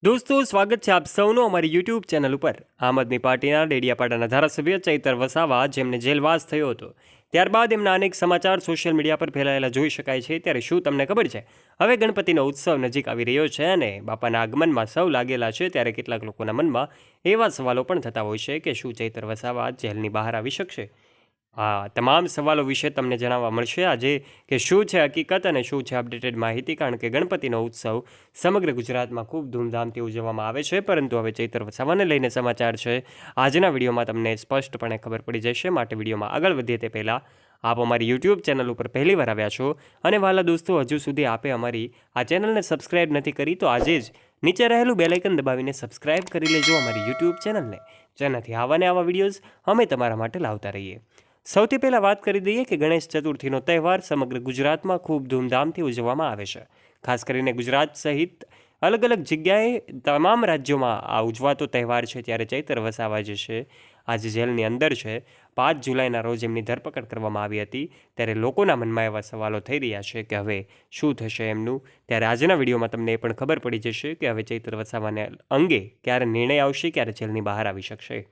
દોસ્તો, સ્વાગત છે આપ સૌનું અમારી યુટ્યુબ ચેનલ ઉપર। આમ આદમી પાર્ટીના ડેડિયાપાડાના ધારાસભ્ય ચૈતર વસાવા, જેમને જેલવાસ થયો હતો, ત્યારબાદ એમના અનેક સમાચાર સોશિયલ મીડિયા પર ફેલાયેલા જોઈ શકાય છે। ત્યારે શું તમને ખબર છે, હવે ગણપતિનો ઉત્સવ નજીક આવી રહ્યો છે અને બાપાના આગમનમાં સૌ લાગેલા છે। ત્યારે કેટલાક લોકોના મનમાં એવા સવાલો પણ થતા હોય છે કે શું ચૈતર વસાવા જેલની બહાર આવી શકશે? હા, તમામ સવાલો વિશે તમને જણાવવા મળશે આજે કે શું છે હકીકત અને શું છે અપડેટેડ માહિતી। કારણ કે ગણપતિનો ઉત્સવ સમગ્ર ગુજરાતમાં ખૂબ ધૂમધામથી ઉજવવામાં આવે છે, પરંતુ હવે ચૈતર વસાવાને લઈને સમાચાર છે। આજના વિડીયોમાં તમને સ્પષ્ટપણે ખબર પડી જશે, માટે વિડીયોમાં આગળ વધીએ તે પહેલાં આપ અમારી યુટ્યુબ ચેનલ ઉપર પહેલીવાર આવ્યા છો અને વાલા દોસ્તો, હજુ સુધી આપે અમારી આ ચેનલને સબસ્ક્રાઇબ નથી કરી તો આજે જ નીચે રહેલું બેલ આઇકન દબાવીને સબસ્ક્રાઇબ કરી લેજો અમારી યુટ્યુબ ચેનલને, જેનાથી આવા ને આવા વિડીયોઝ અમે તમારા માટે લાવતા રહીએ। સૌથી પહેલાં વાત કરી દઈએ કે ગણેશ ચતુર્થીનો તહેવાર સમગ્ર ગુજરાતમાં ખૂબ ધૂમધામથી ઉજવવામાં આવે છે। ખાસ કરીને ગુજરાત સહિત અલગ અલગ જગ્યાએ તમામ રાજ્યોમાં આ ઉજવાતો તહેવાર છે। ત્યારે ચૈતર વસાવા જે છે આજે જેલની અંદર છે। 5 જુલાઈના રોજ એમની ધરપકડ કરવામાં આવી હતી। ત્યારે લોકોના મનમાં એવા સવાલો થઈ રહ્યા છે કે હવે શું થશે એમનું। ત્યારે આજના વિડીયોમાં તમને એ પણ ખબર પડી જશે કે હવે ચૈતર વસાવાને અંગે ક્યારે નિર્ણય આવશે, ક્યારે જેલની બહાર આવી શકશે।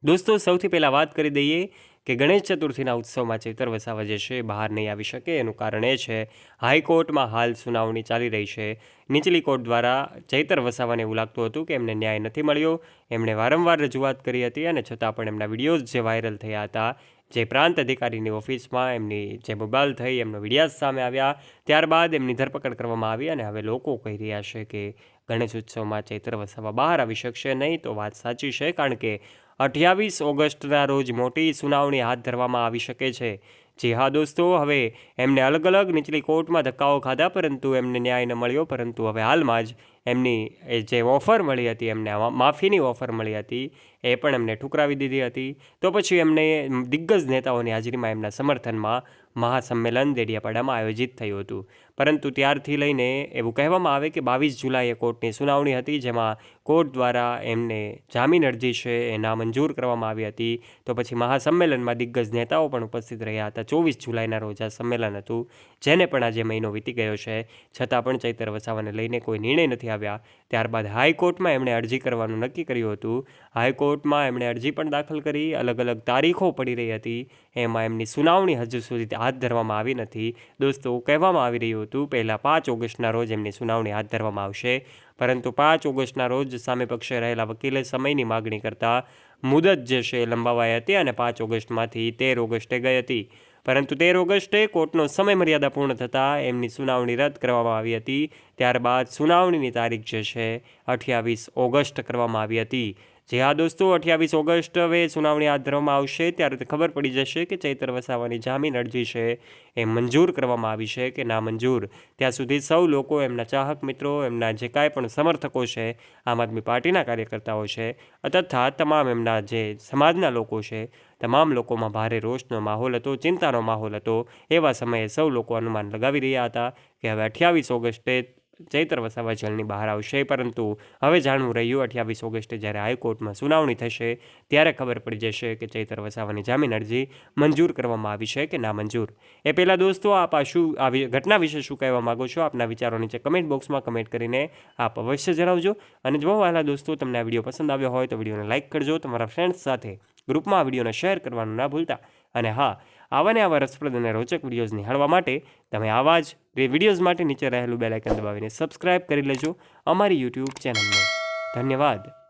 દોસ્તો, સૌથી પહેલાં વાત કરી દઈએ કે ગણેશ ચતુર્થીના ઉત્સવમાં ચૈતર વસાવા જે છે બહાર નહીં આવી શકે। એનું કારણ એ છે, હાઈકોર્ટમાં હાલ સુનાવણી ચાલી રહી છે। નીચલી કોર્ટ દ્વારા ચૈતર વસાવાને એવું લાગતું હતું કે એમને ન્યાય નથી મળ્યો। એમણે વારંવાર રજૂઆત કરી હતી અને છતાં પણ એમના વિડીયોઝ જે વાયરલ થયા હતા, જે પ્રાંત અધિકારીની ઓફિસમાં એમની જે બબાલ થઈ, એમનો વિડીયાઝ સામે આવ્યા, ત્યારબાદ એમની ધરપકડ કરવામાં આવી અને હવે લોકો કહી રહ્યા છે કે ગણેશ ઉત્સવમાં ચૈતર વસાવા બહાર આવી શકશે નહીં। તો વાત સાચી છે, કારણ કે 28 ઓગસ્ટના રોજ મોટી સુનાવણી હાથ ધરવામાં આવી શકે છે। જી હા દોસ્તો, હવે એમને અલગ અલગ નીચલી કોર્ટમાં ધક્કાઓ ખાધા, પરંતુ એમને ન્યાય ન મળ્યો। પરંતુ હવે હાલમાં જ એમની જે ઓફર મળી હતી, એમને માફીની ઓફર મળી હતી, એ પણ એમને ઠુકરાવી દીધી હતી। તો પછી એમને દિગ્ગજ નેતાઓની હાજરીમાં એમના સમર્થનમાં મહાસંમેલન ડેડિયાપાડામાં આયોજિત થયું હતું। પરંતુ ત્યારથી લઈને એવું કહેવામાં આવે કે 22 જુલાઈએ કોર્ટની સુનાવણી હતી, જેમાં કોર્ટ દ્વારા એમને જામીન અરજી છે એ નામંજૂર કરવામાં આવી હતી। તો પછી મહાસંમેલનમાં દિગ્ગજ નેતાઓ પણ ઉપસ્થિત રહ્યા હતા। 24 જુલાઈના રોજ આ સંમેલન હતું, જેને પણ આજે મહિનો વીતી ગયો છે, છતાં પણ ચૈતર વસાવાને લઈને કોઈ નિર્ણય નથી આવ્યા। ત્યારબાદ હાઈકોર્ટમાં એમણે અરજી કરવાનું નક્કી કર્યું હતું। હાઈકોર્ટમાં એમણે અરજી પણ દાખલ કરી, અલગ અલગ તારીખો પડી રહી હતી, એમાં એમની સુનાવણી હજુ સુધી હાથ ધરવામાં આવી નથી। દોસ્તો, કહેવામાં આવી રહ્યું હતું પહેલાં 5 ઓગસ્ટના રોજ એમની સુનાવણી હાથ ધરવામાં આવશે, પરંતુ 5 ઓગસ્ટના રોજ સામે પક્ષે રહેલા વકીલે સમયની માગણી કરતાં મુદત જે છે લંબાવાઈ હતી અને 5 ઓગસ્ટમાંથી 13 ઓગસ્ટે ગઈ હતી। પરંતુ 13 ઓગસ્ટે કોર્ટનો સમય મર્યાદા પૂર્ણ થતાં એમની સુનાવણી રદ કરવામાં આવી હતી। ત્યારબાદ સુનાવણીની તારીખ જે છે 28 ઓગસ્ટ કરવામાં આવી હતી। જી હા દોસ્તો, 28 ઓગસ્ટ હવે સુનાવણી હાથ ધરવામાં આવશે, ત્યારે ખબર પડી જશે કે ચૈતર વસાવાની જામીન અરજી છે એ મંજૂર કરવામાં આવી છે કે ના મંજૂર। ત્યાં સુધી સૌ લોકો, એમના ચાહક મિત્રો, એમના જે કાંઈ પણ સમર્થકો છે, આમ આદમી પાર્ટીના કાર્યકર્તાઓ છે, તથા તમામ એમના જે સમાજના લોકો છે, તમામ લોકોમાં ભારે રોષનો માહોલ હતો, ચિંતાનો માહોલ હતો। એવા સમયે સૌ લોકો અનુમાન લગાવી રહ્યા હતા કે હવે 28 ઓગસ્ટે ચૈતર વસાવા જેલની બહાર આવશે। પરંતુ હવે જાણવું રહ્યું 28 ઓગસ્ટે જ્યારે હાઈકોર્ટમાં સુનાવણી થશે, ત્યારે ખબર પડી જશે કે ચૈતર વસાવાની જામીન અરજી મંજૂર કરવામાં આવી છે કે ના મંજૂર। એ પહેલાં દોસ્તો, આપ આવી ઘટના વિશે શું કહેવા માગો છો? આપના વિચારો નીચે કમેન્ટ બોક્સમાં કમેન્ટ કરીને આપ અવશ્ય જણાવજો। અને જો વાલા દોસ્તો, તમને આ વિડીયો પસંદ આવ્યો હોય તો વિડીયોને લાઇક કરજો, તમારા ફ્રેન્ડ્સ સાથે ગ્રુપમાં આ વિડીયોને શેર કરવાનું ના ભૂલતા। અને હા, આવા ને આવા રસપ્રદ અને રોચક વિડીયોઝ નિહાળવા માટે તમે આવા જ વિડીયોઝ માટે નીચે રહેલું બેલ આઇકન દબાવીને સબસ્ક્રાઇબ કરી લેજો અમારી યુટ્યુબ ચેનલને। ધન્યવાદ।